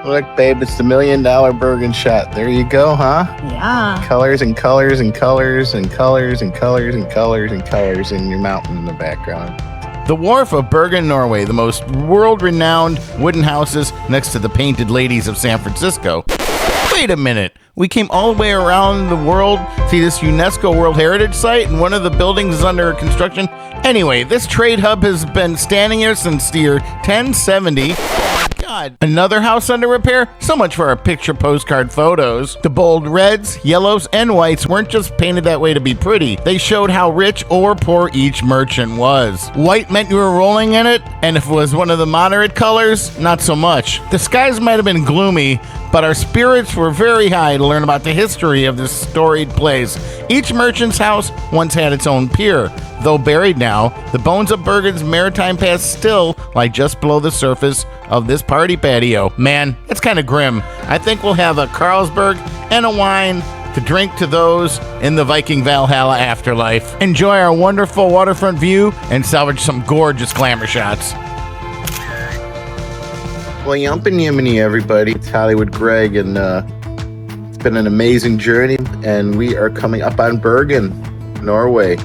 Look, babe, it's the $1 million Bergen shot. There you go, huh? Yeah. Colors and colors and colors and colors and colors and colors and colors in your mountain in the background. The wharf of Bergen, Norway, the most world-renowned wooden houses next to the painted ladies of San Francisco. Wait a minute. We came all the way around the world to see this UNESCO World Heritage Site, and one of the buildings is under construction. Anyway, this trade hub has been standing here since the year 1070. God, another house under repair? So much for our picture postcard photos. The bold reds, yellows, and whites weren't just painted that way to be pretty. They showed how rich or poor each merchant was. White meant you were rolling in it, and if it was one of the moderate colors, not so much. The skies might have been gloomy, but our spirits were very high to learn about the history of this storied place. Each merchant's house once had its own pier. Though buried now, the bones of Bergen's maritime past still lie just below the surface of this party patio. Man, it's kind of grim. I think we'll have a Carlsberg and a wine to drink to those in the Viking Valhalla afterlife. Enjoy our wonderful waterfront view and salvage some gorgeous glamour shots. Well, yumpin' yiminy, everybody. It's Hollywood Greg, and it's been an amazing journey, and we are coming up on Bergen, Norway.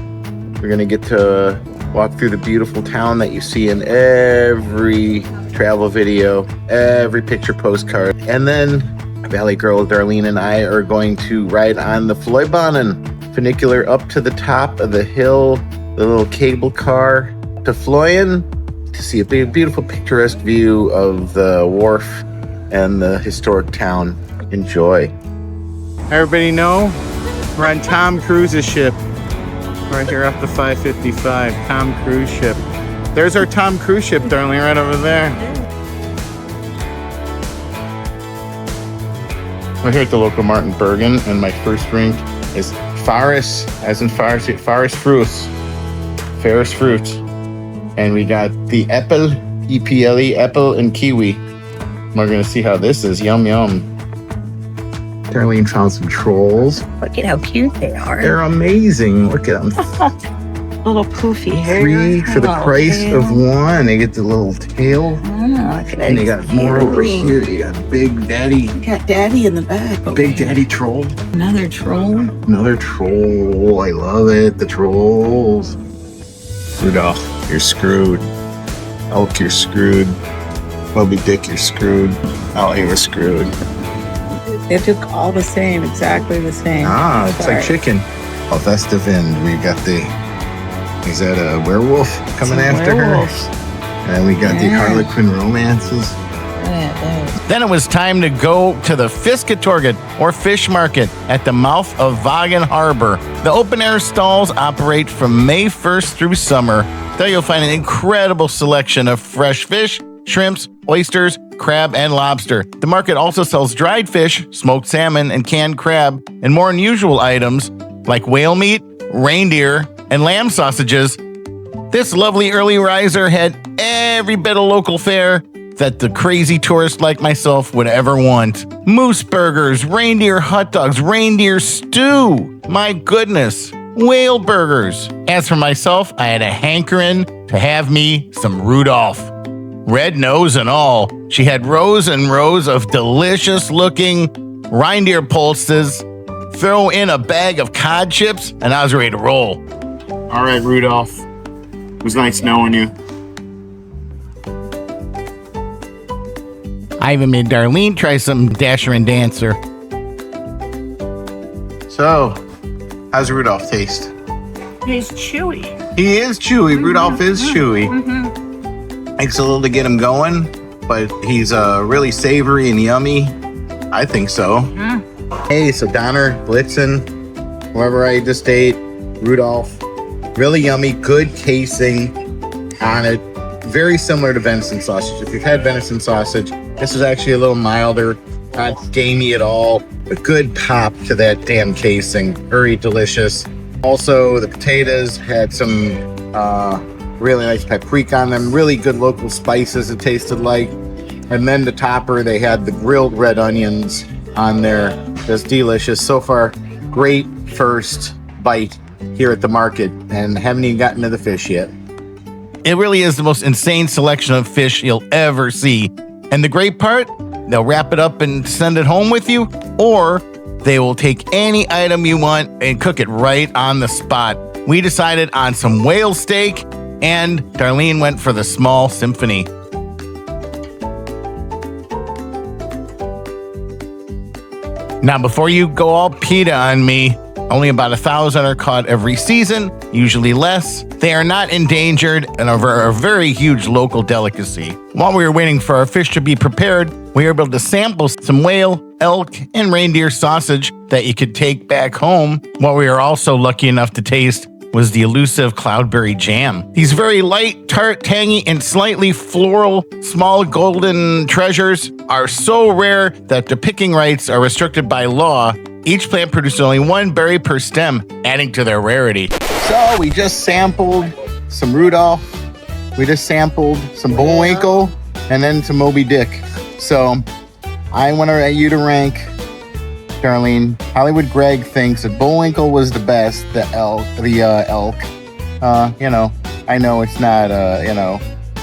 We're going to get to walk through the beautiful town that you see in every travel video, every picture postcard. And then Valley Girl Darlene and I are going to ride on the Funicular up to the top of the hill, the little cable car to Fløyen to see a beautiful picturesque view of the wharf and the historic town. Enjoy. Everybody know we're on Tom Cruise's ship. Right here off the 555, Tom Cruise ship. There's our Tom Cruise ship, Darlene, right over there. We're here at the local mart in Bergen, and my first drink is Faris, as in Faris Fruits. Ferris Fruit. And we got the apple, E-P-L-E, apple and kiwi. We're gonna see how this is. Yum, yum. Darlene found some trolls. Look at how cute they are. They're amazing. Look at them. Little poofy hair. 3 for the price of 1. They get the little tail. Oh, look at that. And they got more over here. You got Big Daddy. You got Daddy in the back. Big Daddy troll. Another troll. Another troll. I love it. The trolls. Rudolph, you're screwed. Elk, you're screwed. Moby Dick, you're screwed. Oh, you were screwed. They look all the same, exactly the same. Ah, it's like chicken. Oh, that's the Vind. We got the... Is that a werewolf coming after werewolf. her? And we got the Harlequin romances. Then it was time to go to the Fisketorget, or fish market, at the mouth of Vagen Harbor. The open-air stalls operate from May 1st through summer. There you'll find an incredible selection of fresh fish, shrimps, oysters, crab, and lobster. The market also sells dried fish, smoked salmon, and canned crab, and more unusual items like whale meat, reindeer, and lamb sausages. This lovely early riser had every bit of local fare that the crazy tourist like myself would ever want. Moose burgers, reindeer hot dogs, reindeer stew. My goodness, whale burgers. As for myself, I had a hankering to have me some Rudolph. Red nose and all, she had rows and rows of delicious-looking reindeer pulses. Throw in a bag of cod chips, and I was ready to roll. All right, Rudolph. It was nice knowing you. I even made Darlene try some Dasher and Dancer. So, how's Rudolph taste? He's chewy. He is chewy. Mm-hmm. Rudolph is chewy. Mm-hmm. Takes a little to get him going, but he's really savory and yummy. I think so. Mm. Hey, so Donner, Blitzen, whoever I just ate, Rudolph, really yummy, good casing on it. Very similar to venison sausage. If you've had venison sausage, this is actually a little milder, not gamey at all. A good pop to that damn casing. Very delicious. Also, the potatoes had some really nice paprika on them. Really good local spices it tasted like. And then the topper, they had the grilled red onions on there. That's delicious. So far, great first bite here at the market, and haven't even gotten to the fish yet. It really is the most insane selection of fish you'll ever see. And the great part, they'll wrap it up and send it home with you, or they will take any item you want and cook it right on the spot. We decided on some whale steak, and Darlene went for the small symphony. Now, before you go all PETA on me, only about 1,000 are caught every season, usually less. They are not endangered and are a very huge local delicacy. While we were waiting for our fish to be prepared, we were able to sample some whale, elk, and reindeer sausage that you could take back home. What we were also lucky enough to taste was the elusive cloudberry jam. These very light, tart, tangy, and slightly floral small golden treasures are so rare that the picking rights are restricted by law. Each plant produces only one berry per stem, adding to their rarity. So we just sampled some Rudolph, we just sampled some Bullwinkle, and then some Moby Dick. So I want you to rank, Darlene. Hollywood Greg thinks that Bullwinkle was the best, the elk. I know it's not,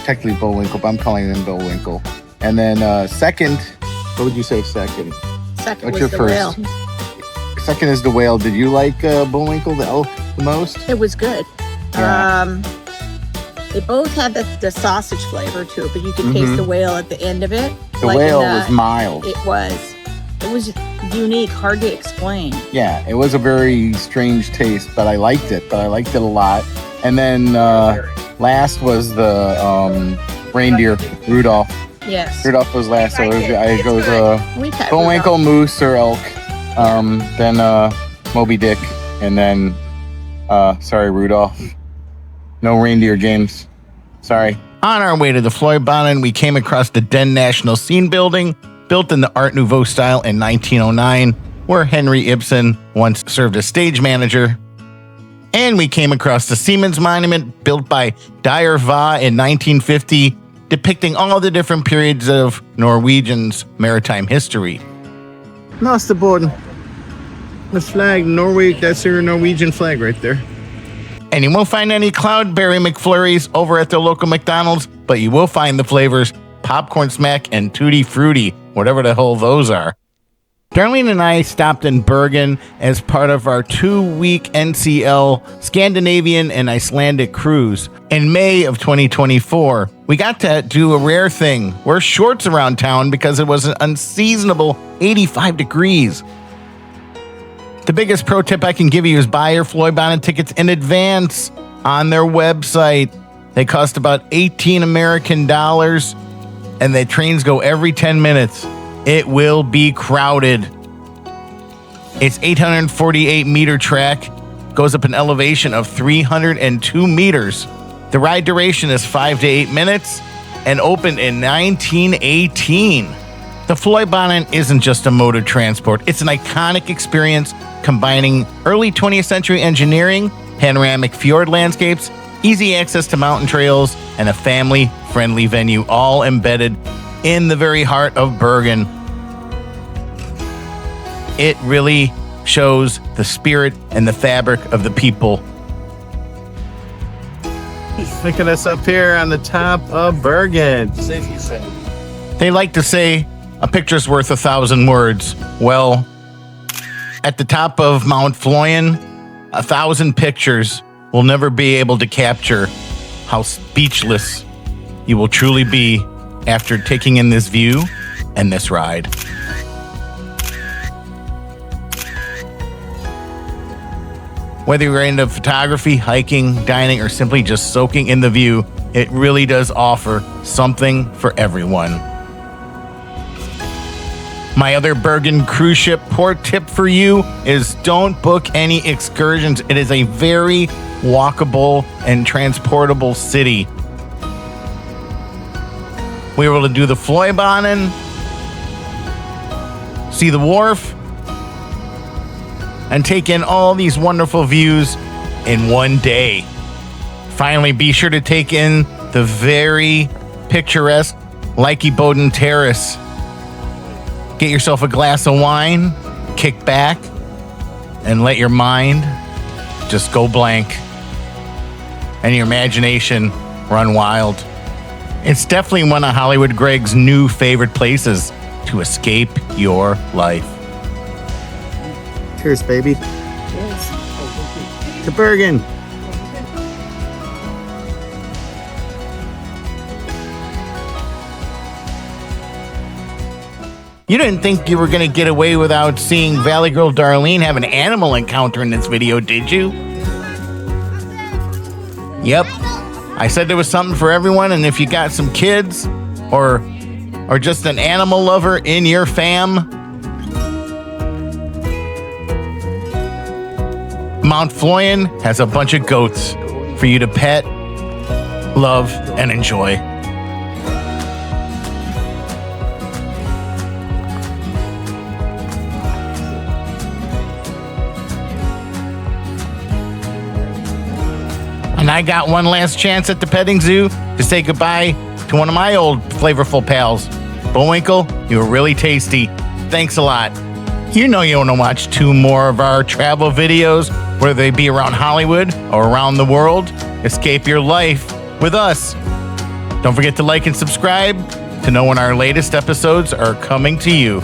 technically Bullwinkle, but I'm calling him Bullwinkle. And then second, what would you say second? Second What's was your the first? whale. Second is the whale. Did you like Bullwinkle, the elk, the most? It was good. Yeah. They both had the sausage flavor to it, but you could taste the whale at the end of it. The whale was mild. It was unique, hard to explain. Yeah, it was a very strange taste, but I liked it. A lot. And then last was the reindeer, Rudolph. Yes. Rudolph was last, so it goes We've had Bullwinkle, Rudolph. moose, or elk. Then Moby Dick, and then Rudolph. No reindeer, James. Sorry. On our way to the Fløyen, we came across the Den National Scene Building, built in the Art Nouveau style in 1909, where Henry Ibsen once served as stage manager. And we came across the Seamen's Monument, built by Dyer Va in 1950, depicting all the different periods of Norwegian's maritime history. Masterboard. The flag, Norway, that's your Norwegian flag right there. And you won't find any Cloudberry McFlurries over at the local McDonald's, but you will find the flavors Popcorn Smack and Tutti Frutti, whatever the hell those are. Darlene and I stopped in Bergen as part of our 2-week NCL Scandinavian and Icelandic cruise. In May of 2024, we got to do a rare thing, wear shorts around town because it was an unseasonable 85 degrees. The biggest pro tip I can give you is buy your Fløyen tickets in advance on their website. They cost about 18 American dollars, and the trains go every 10 minutes. It will be crowded. It's 848-meter track, goes up an elevation of 302 meters. The ride duration is 5 to 8 minutes and opened in 1918. The Fløyen isn't just a mode of transport. It's an iconic experience combining early 20th century engineering, panoramic fjord landscapes, easy access to mountain trails, and a family-friendly venue, all embedded in the very heart of Bergen. It really shows the spirit and the fabric of the people. Look at us up here on the top of Bergen. They like to say a picture's worth 1,000 words. Well, at the top of Mount Floyen, 1,000 pictures will never be able to capture how speechless you will truly be after taking in this view and this ride. Whether you're into photography, hiking, dining, or simply just soaking in the view, it really does offer something for everyone. My other Bergen cruise ship port tip for you is don't book any excursions. It is a very walkable and transportable city. We were able to do the Fløyen, see the wharf, and take in all these wonderful views in one day. Finally, be sure to take in the very picturesque Boden Terrace. Get yourself a glass of wine, kick back, and let your mind just go blank and your imagination run wild. It's definitely one of Hollywood Greg's new favorite places. to escape your life. Cheers, baby. To Bergen. You didn't think you were going to get away without seeing Valley Girl Darlene have an animal encounter in this video, did you? Yep. I said there was something for everyone, and if you got some kids or just an animal lover in your fam, Mount Floyen has a bunch of goats for you to pet, love, and enjoy. And I got one last chance at the petting zoo to say goodbye to one of my old flavorful pals. Bullwinkle, you were really tasty. Thanks a lot. You know you want to watch 2 more of our travel videos, whether they be around Hollywood or around the world. Escape your life with us. Don't forget to like and subscribe to know when our latest episodes are coming to you.